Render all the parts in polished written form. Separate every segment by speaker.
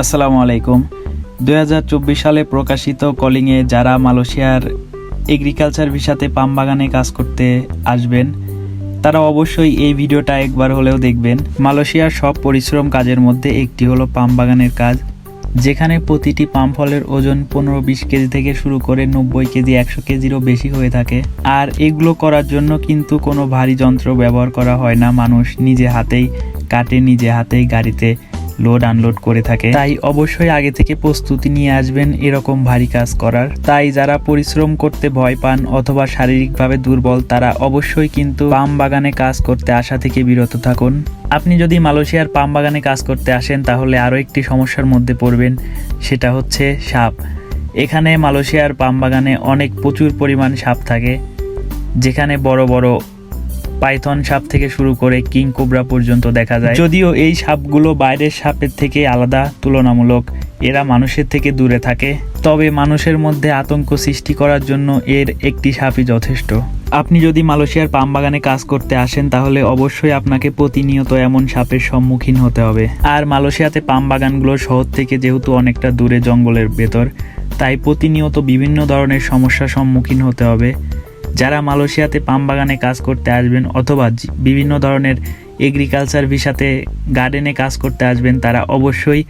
Speaker 1: আসসালামু আলাইকুম। 2024 সালে প্রকাশিত কলিংয়ে যারা মালয়েশিয়ার এগ্রিকালচার ভিসাতে পাম বাগানে কাজ করতে আসবেন তারা অবশ্যই এই ভিডিওটা একবার হলেও দেখবেন। মালয়েশিয়ার সব পরিশ্রম কাজের মধ্যে একটি হলো পাম বাগানের কাজ, যেখানে প্রতিটি পাম ফলের ওজন 15-20 কেজি থেকে শুরু করে 90 কেজি 100 কেজিরও বেশি হয়ে থাকে। আর এগুলো করার জন্য কিন্তু কোনো ভারী যন্ত্র ব্যবহার করা হয় না, মানুষ নিজে হাতেই কাটে, নিজে হাতেই গাড়িতে লোড আনলোড করে থাকে। তাই অবশ্যই আগে থেকে প্রস্তুতি নিয়ে আসবেন এরকম ভারী কাজ করার। তাই যারা পরিশ্রম করতে ভয় পান অথবা শারীরিকভাবে দুর্বল তারা অবশ্যই কিন্তু পাম বাগানে কাজ করতে আসা থেকে বিরত থাকুন। আপনি যদি মালয়েশিয়ার পাম বাগানে কাজ করতে আসেন তাহলে আরও একটি সমস্যার মধ্যে পড়বেন, সেটা হচ্ছে সাপ। এখানে মালয়েশিয়ার পাম বাগানে প্রচুর পরিমাণ সাপ থাকে, যেখানে বড় বড় পাইথন সাপ থেকে শুরু করে কিং কোবরা পর্যন্ত দেখা যায়। যদিও এই সাপগুলো বাইরের সাপের থেকে আলাদা, তুলনামূলক এরা মানুষের থেকে দূরে থাকে, তবে মানুষের মধ্যে আতঙ্ক সৃষ্টি করার জন্য এর একটি সাপই যথেষ্ট। আপনি যদি মালয়েশিয়ার পাম বাগানে কাজ করতে আসেন তাহলে অবশ্যই আপনাকে প্রতিনিয়ত এমন সাপের সম্মুখীন হতে হবে। আর মালয়েশিয়াতে পাম বাগানগুলো শহর থেকে যেহেতু অনেকটা দূরে জঙ্গলের ভেতর, তাই প্রতিনিয়ত বিভিন্ন ধরনের সমস্যার সম্মুখীন হতে হবে। যারা মালয়েশিয়াতে পাম বাগানে কাজ করতে আসবেন অথবা বিভিন্ন ধরনের এগ্রিকালচার ভিসাতে গার্ডেনে কাজ করতে আসবেন তারা অবশ্যই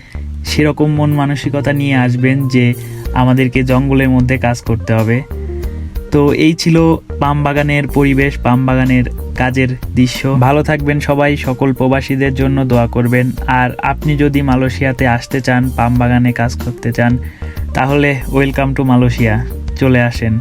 Speaker 1: সেরকম মন মানসিকতা নিয়ে আসবেন যে আমাদেরকে জঙ্গলের মধ্যে কাজ করতে হবে। তো এই ছিল পাম বাগানের পরিবেশ, পাম বাগানের কাজের দৃশ্য। ভালো থাকবেন সবাই, সকল প্রবাসীদের জন্য দোয়া করবেন। আর আপনি যদি মালয়েশিয়াতে আসতে চান, পাম বাগানে কাজ করতে চান, তাহলে ওয়েলকাম টু মালয়েশিয়া, চলে আসেন।